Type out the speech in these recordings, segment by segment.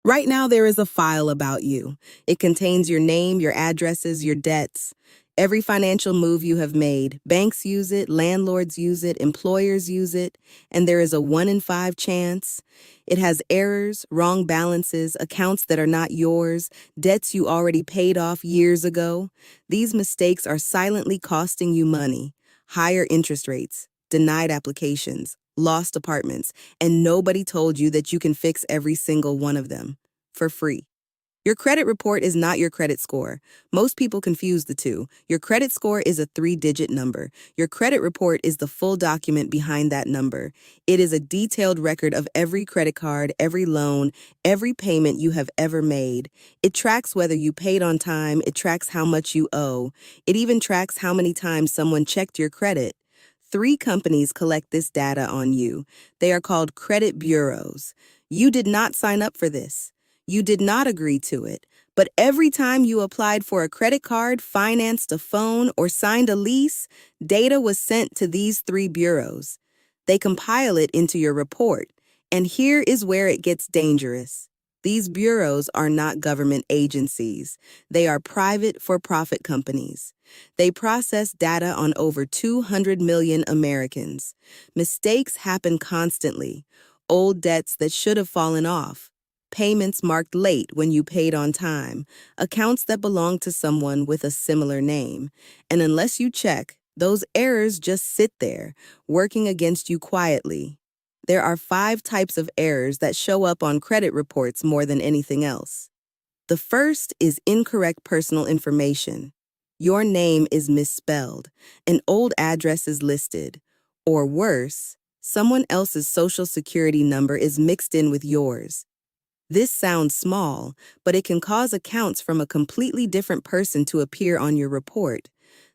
Right now, there is a file about you. It contains your name, your addresses, your debts, every financial move you have made. Banks use it, landlords use it, employers use it, and there is a 1 in 5 chance. It has errors, wrong balances, accounts that are not yours, debts you already paid off years ago. These mistakes are silently costing you money, higher interest rates, denied applications, lost apartments, and nobody told you that you can fix every single one of them for free. Your credit report is not your credit score. Most people confuse the two. Your credit score is a 3-digit number. Your credit report is the full document behind that number. It is a detailed record of every credit card, every loan, every payment you have ever made. It tracks whether you paid on time. It tracks how much you owe. It even tracks how many times someone checked your credit. 3 companies collect this data on you. They are called credit bureaus. You did not sign up for this. You did not agree to it. But every time you applied for a credit card, financed a phone, or signed a lease, data was sent to these 3 bureaus. They compile it into your report. And here is where it gets dangerous. These bureaus are not government agencies. They are private for-profit companies. They process data on over 200 million Americans. Mistakes happen constantly. Old debts that should have fallen off. Payments marked late when you paid on time. Accounts that belong to someone with a similar name. And unless you check, those errors just sit there, working against you quietly. There are 5 types of errors that show up on credit reports more than anything else. The first is incorrect personal information. Your name is misspelled, an old address is listed, or worse, someone else's social security number is mixed in with yours. This sounds small, but it can cause accounts from a completely different person to appear on your report.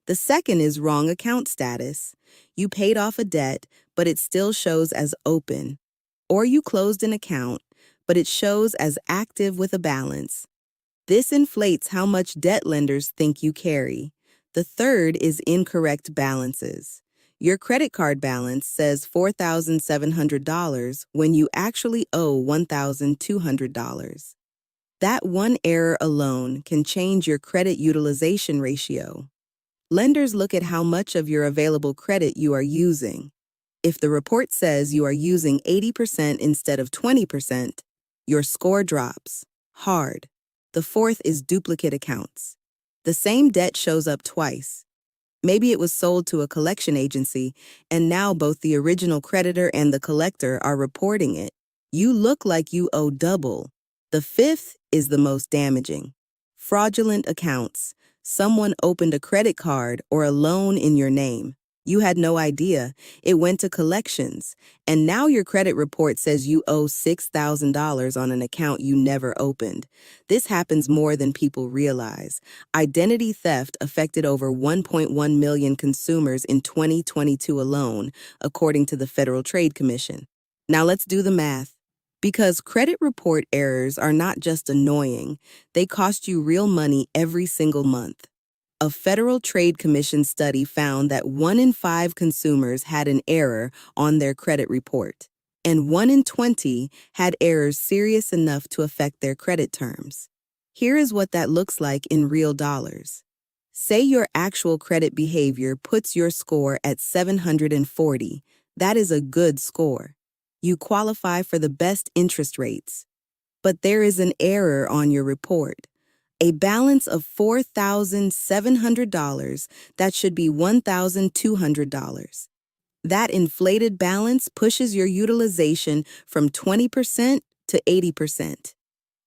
The second is wrong account status. You paid off a debt, but it still shows as open. Or you closed an account, but it shows as active with a balance. This inflates how much debt lenders think you carry. The third is incorrect balances. Your credit card balance says $4,700 when you actually owe $1,200. That one error alone can change your credit utilization ratio. Lenders look at how much of your available credit you are using. If the report says you are using 80% instead of 20%, your score drops hard. The fourth is duplicate accounts. The same debt shows up twice. Maybe it was sold to a collection agency, and now both the original creditor and the collector are reporting it. You look like you owe double. The fifth is the most damaging. Fraudulent accounts. Someone opened a credit card or a loan in your name. You had no idea. It went to collections, and now your credit report says you owe $6,000 on an account you never opened. This happens more than people realize. Identity theft affected over 1.1 million consumers in 2022 alone, according to the Federal Trade Commission. Now let's do the math. Because credit report errors are not just annoying, they cost you real money every single month. A Federal Trade Commission study found that 1 in 5 consumers had an error on their credit report, and 1 in 20 had errors serious enough to affect their credit terms. Here is what that looks like in real dollars. Say your actual credit behavior puts your score at 740. That is a good score. You qualify for the best interest rates. But there is an error on your report. A balance of $4,700 that should be $1,200. That inflated balance pushes your utilization from 20% to 80%.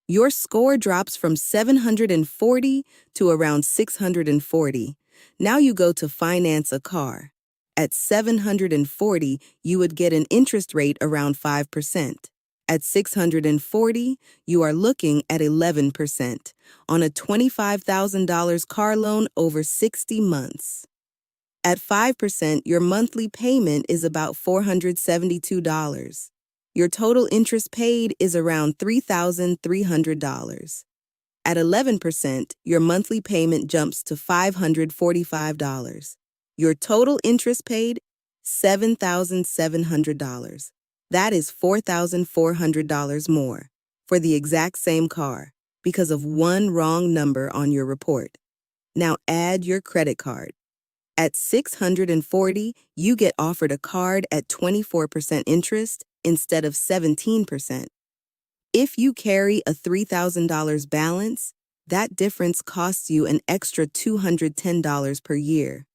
Your score drops from 740 to around 640. Now you go to finance a car. At 740, you would get an interest rate around 5%. At 640, you are looking at 11% on a $25,000 car loan over 60 months. At 5%, your monthly payment is about $472. Your total interest paid is around $3,300. At 11%, your monthly payment jumps to $545. Your total interest paid, $7,700. That is $4,400 more. for the exact same car because of one wrong number on your report. Now add your credit card. At 640, you get offered a card at 24% interest instead of 17%. If you carry a $3,000 balance, that difference costs you an extra $210 per year.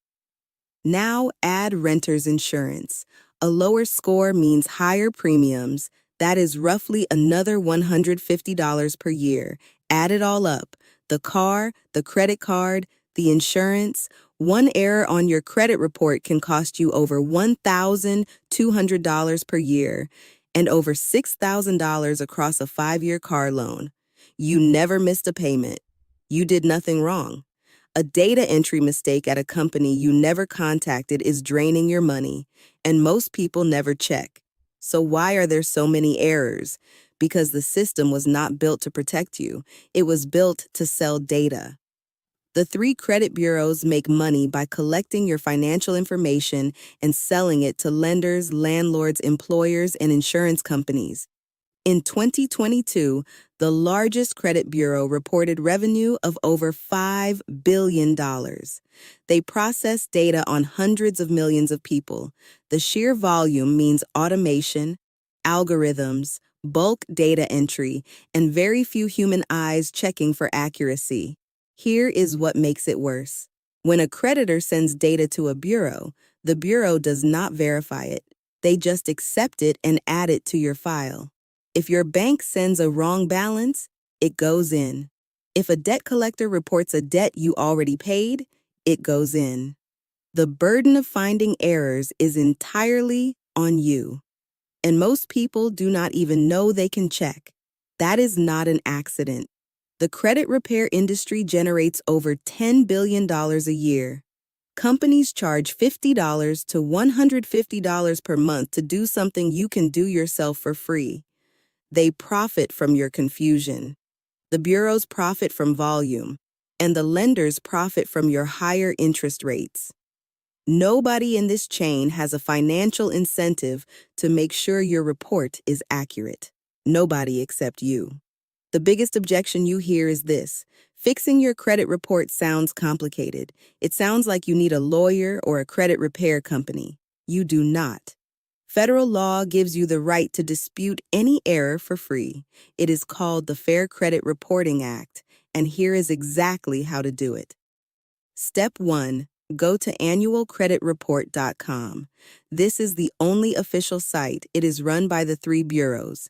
Now add renter's insurance. A lower score means higher premiums. That is roughly another $150 per year. Add it all up. The car, the credit card, the insurance. One error on your credit report can cost you over $1,200 per year and over $6,000 across a 5-year car loan. You never missed a payment. You did nothing wrong. A data entry mistake at a company you never contacted is draining your money, and most people never check. So why are there so many errors? Because the system was not built to protect you. It was built to sell data. The 3 credit bureaus make money by collecting your financial information and selling it to lenders, landlords, employers, and insurance companies. In 2022, the largest credit bureau reported revenue of over $5 billion. They process data on hundreds of millions of people. The sheer volume means automation, algorithms, bulk data entry, and very few human eyes checking for accuracy. Here is what makes it worse. When a creditor sends data to a bureau, the bureau does not verify it. They just accept it and add it to your file. If your bank sends a wrong balance, it goes in. If a debt collector reports a debt you already paid, it goes in. The burden of finding errors is entirely on you. And most people do not even know they can check. That is not an accident. The credit repair industry generates over $10 billion a year. Companies charge $50 to $150 per month to do something you can do yourself for free. They profit from your confusion. The bureaus profit from volume, and the lenders profit from your higher interest rates. Nobody in this chain has a financial incentive to make sure your report is accurate. Nobody except you. The biggest objection you hear is this: fixing your credit report sounds complicated. It sounds like you need a lawyer or a credit repair company. You do not. Federal law gives you the right to dispute any error for free. It is called the Fair Credit Reporting Act, and here is exactly how to do it. Step 1. Go to annualcreditreport.com. This is the only official site. It is run by the 3 bureaus.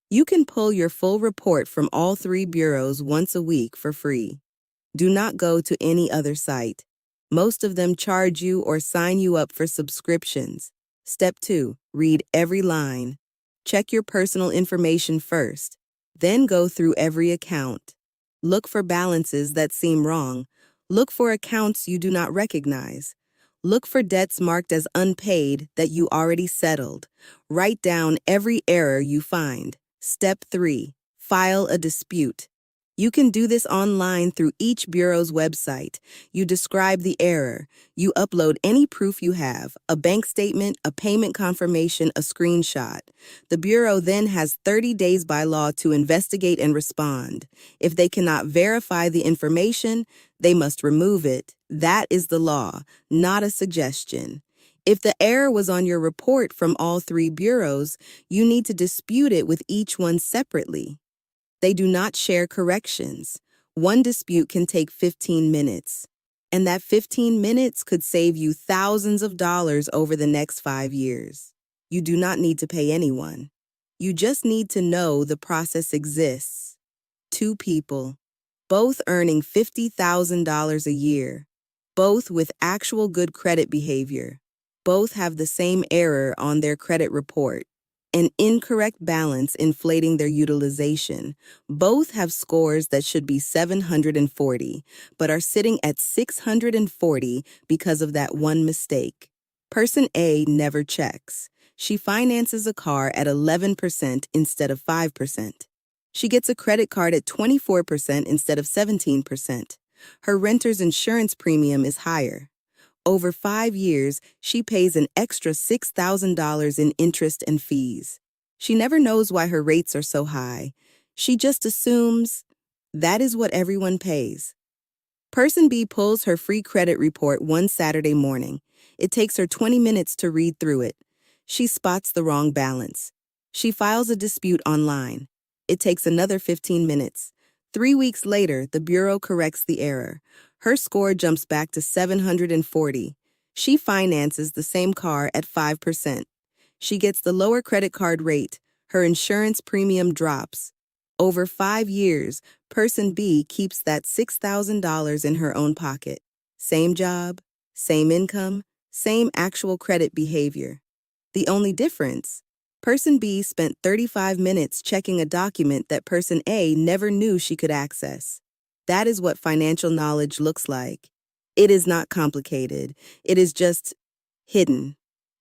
You can pull your full report from all 3 bureaus once a week for free. Do not go to any other site. Most of them charge you or sign you up for subscriptions. Step 2. Read every line. Check your personal information first. Then go through every account. Look for balances that seem wrong. Look for accounts you do not recognize. Look for debts marked as unpaid that you already settled. Write down every error you find. Step 3. File a dispute. You can do this online through each bureau's website. You describe the error. You upload any proof you have, a bank statement, a payment confirmation, a screenshot. The bureau then has 30 days by law to investigate and respond. If they cannot verify the information, they must remove it. That is the law, not a suggestion. If the error was on your report from all 3 bureaus, you need to dispute it with each one separately. They do not share corrections. One dispute can take 15 minutes, and that 15 minutes could save you thousands of dollars over the next 5 years. You do not need to pay anyone. You just need to know the process exists. 2 people, both earning $50,000 a year, both with actual good credit behavior. Both have the same error on their credit report, an incorrect balance inflating their utilization. Both have scores that should be 740, but are sitting at 640 because of that one mistake. Person A never checks. She finances a car at 11% instead of 5%. She gets a credit card at 24% instead of 17%. Her renter's insurance premium is higher. Over 5 years, she pays an extra $6,000 in interest and fees. She never knows why her rates are so high. She just assumes that is what everyone pays. Person B pulls her free credit report one Saturday morning. It takes her 20 minutes to read through it. She spots the wrong balance. She files a dispute online. It takes another 15 minutes. 3 weeks later, the bureau corrects the error. Her score jumps back to 740. She finances the same car at 5%. She gets the lower credit card rate. Her insurance premium drops. Over 5 years, Person B keeps that $6,000 in her own pocket. Same job, same income, same actual credit behavior. The only difference? Person B spent 35 minutes checking a document that Person A never knew she could access. That is what financial knowledge looks like. It is not complicated. It is just hidden.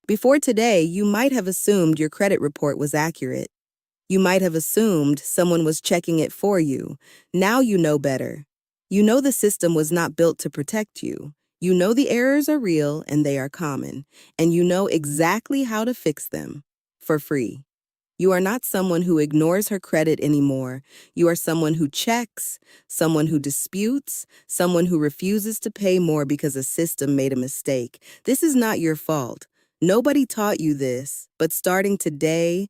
Before today, you might have assumed your credit report was accurate. You might have assumed someone was checking it for you. Now you know better. You know the system was not built to protect you. You know the errors are real and they are common, and you know exactly how to fix them for free. You are not someone who ignores her credit anymore. You are someone who checks, someone who disputes, someone who refuses to pay more because a system made a mistake. This is not your fault. Nobody taught you this, but starting today,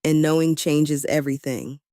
and knowing changes everything.